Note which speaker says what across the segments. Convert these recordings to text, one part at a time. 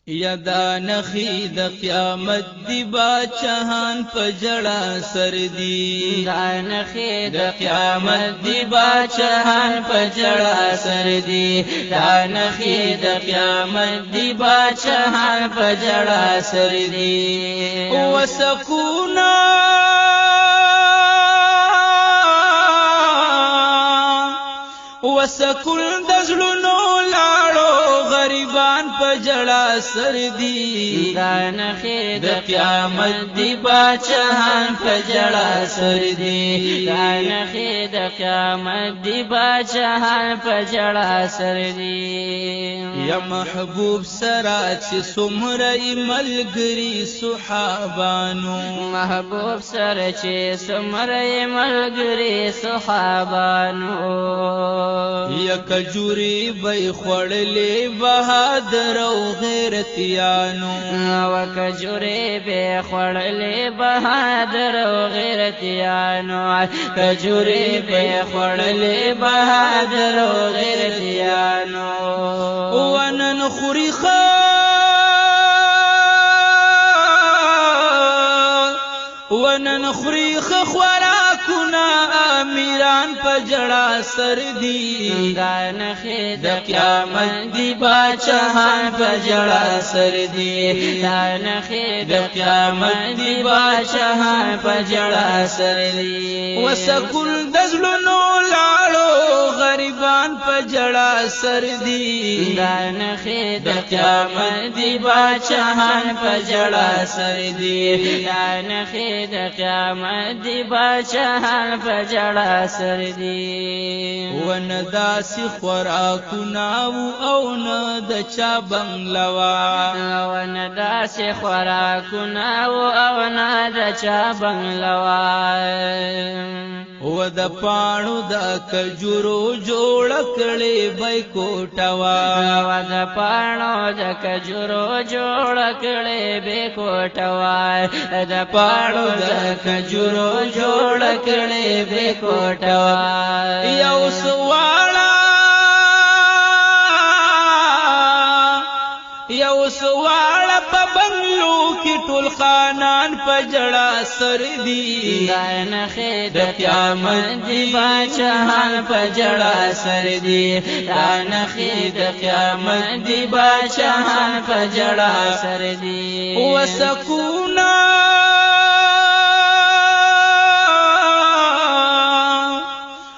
Speaker 1: یدا نخی د قیامت دی باچهان پجڑا سردی
Speaker 2: دا نخی د قیامت دی باچهان پجڑا سردی دا نخی د قیامت دی باچهان پجڑا سردی
Speaker 1: وسکونا وسکول دزلونو لاړو غریبان پجڑا سردی
Speaker 2: دا نخی د قیامت دی باچهان پجڑا سردی دا نخی د قیامت دی باچهان پجڑا سردی
Speaker 1: یا محبوب سرا چې څومره ملګری صحابانو
Speaker 2: محبوب سره چې څومره ملګری صحابانو
Speaker 1: یا کجوري بې خوړلې بهادر او غیرتیانو
Speaker 2: و کجوري بې خوړلې بهادر او غیرتیانو کجوري بې خوړلې بهادر او غیرتیانو
Speaker 1: ونن خوري ونن خوري خوراکونه امیران پجڑا سردی
Speaker 2: دا نخی د قیامت دی باچهان پجڑا سردی دا نخی د قیامت دی باچهان پجڑا سردی
Speaker 1: وسکول دزلونو لاړو غریبان پجڑا سردی
Speaker 2: دا نخی د قیامت دی باچهان پجڑا سردی دا نخی د قیامت دی باچهان پجڑا سردی
Speaker 1: ون داسی خوراکونه او نه د چا بنگلوا
Speaker 2: ون داسی خوراکونه او نه د چا بنگلوا
Speaker 1: و د پاڼو د کجورو جوړ کړي بای کوټوا
Speaker 2: و د پاڼو د کجورو جوړ کړي بای کوټوا د پاڼو د کجورو جوړ کړي بای کوټوا
Speaker 1: یو سواړه په بنگلو کې ټول خانان پجڑا سردی
Speaker 2: دا نخی د قیامت دی باچهان پجڑا سردی دا نخی د قیامت دی باچهان پجڑا سردی
Speaker 1: وسکونا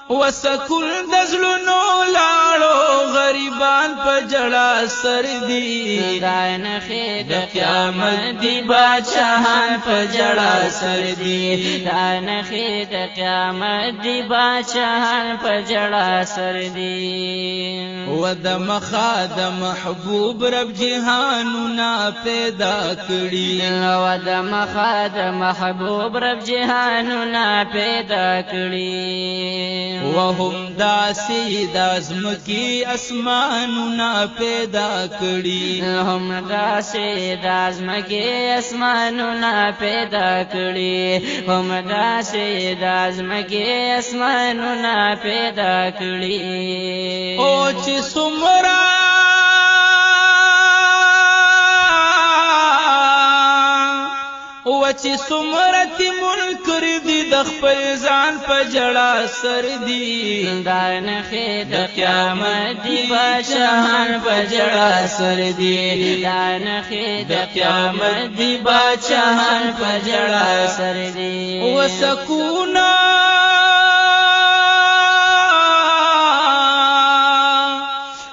Speaker 1: وسکول دزلونو لاړو غریبان پجڑا سردی
Speaker 2: دا نخی د قیامت دی باچهان پجڑا سردی دا نخی د قیامت دی باچهان پجڑا سردی
Speaker 1: و د مخا د محبوب رب جهانونه پیدا کړي
Speaker 2: و د مخا د محبوب رب جهانونه پیدا کړي
Speaker 1: وهم داسې د ازمکي اسمانونه پیدا کړي
Speaker 2: هم داسې د ازمکي اسمانونه پیدا کړي هم داسې د ازمکي اسمانونه پیدا کړي
Speaker 1: او چې څومره چې څومره منکر دي د خپل ځان پجڑا سردی
Speaker 2: دا نخی د قیامت دی باچهان پجڑا سردی دا نخی د قیامت دی باچهان پجڑا سردی
Speaker 1: وسکونا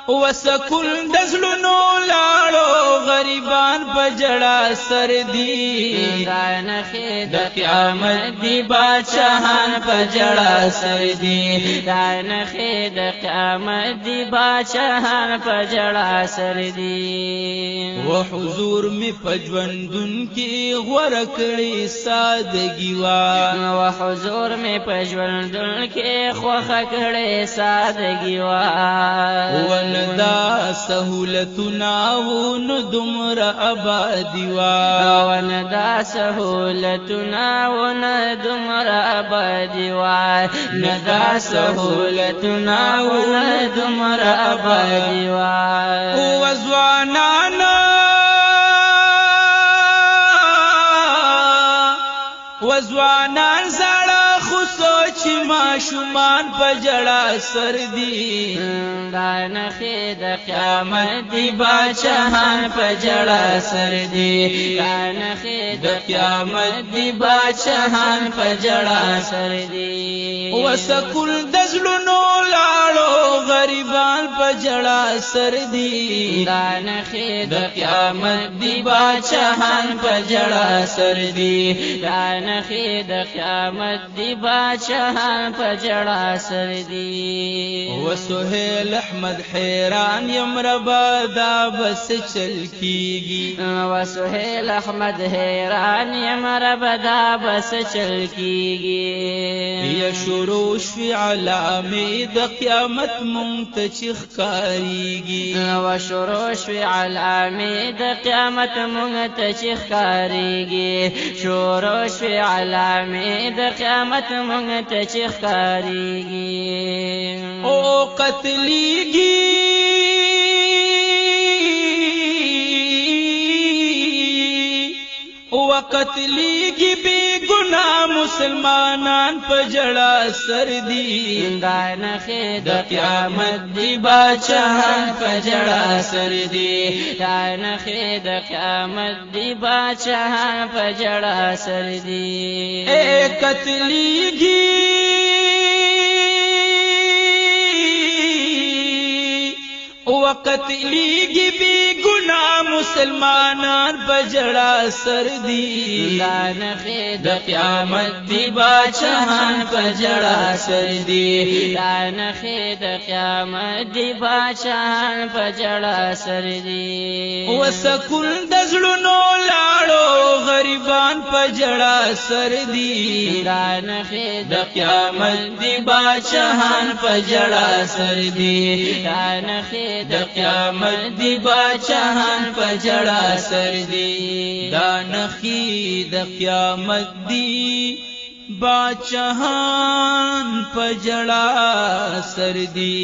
Speaker 1: وسکول دزلونو لاړو غریبان پجڑا سردی
Speaker 2: دا نخی د قیامت دی باچهان پجڑا سردی دا نخی د قیامت دی باچهان پجڑا سردی
Speaker 1: و حضور می پجوندن کی غور کړي سادگی وا
Speaker 2: و حضور می پجوندن کی خوخ کړي سادگی وا
Speaker 1: وندا سهولتنا ون دمر آبادی وا
Speaker 2: وندا سهولتنا ون دمر آبادی وا ندا سهولتنا ون دمر آبادی وا
Speaker 1: وزوانانا وزوانان زړه خو سوچ ماشومان په جړا سر دي
Speaker 2: دا نخې د قیامت دی باچهان په جړا سر دي دا نخې د قیامت دی باچهان په جړا سر دي
Speaker 1: وسکول د زړونو لاړو غریبان په جړا سر دي
Speaker 2: دا نخې د قیامت دی باچهان په جړا سر دي دا نخې د قیامت دی باچهان په جړا سر دي
Speaker 1: وسهیل احمد حیران یم ربا دا بس چل کیږي
Speaker 2: وسهیل احمد حیران یم ربا دا بس چل کیږي
Speaker 1: یا شروع شوی علامې د قیامت مونږ ته چې ښکاریږي
Speaker 2: وشروع شوی علامې د قیامت مونږ ته چې ښکاریږي شروع شوی علامې د قیامت مونږ ته چې ښکاریږي
Speaker 1: او قتلیږي وقتلیږي بے گناہ مسلمانان په جړا سر دي
Speaker 2: دا نخې د قیامت دی باچهان په جړا سر دي دا نخې د قیامت دی باچهان په جړا سر دي
Speaker 1: قتلیږي وقتلیږي بے گناہ مسلمانان په جړا سر دي
Speaker 2: دا نخې د قیامت دی باچهان په جړا سر دي دا نخې د قیامت دی باچهان په جړا سر دي
Speaker 1: وسکول د زړونو لاړو غریبان په جړا سر دي
Speaker 2: دا نخې د قیامت دی باچهان په جړا سر دي دا نخې د قیامت دی باچهان په جړا سر دي
Speaker 1: دا نخې د قیامت دی باچهان په جړا سر دي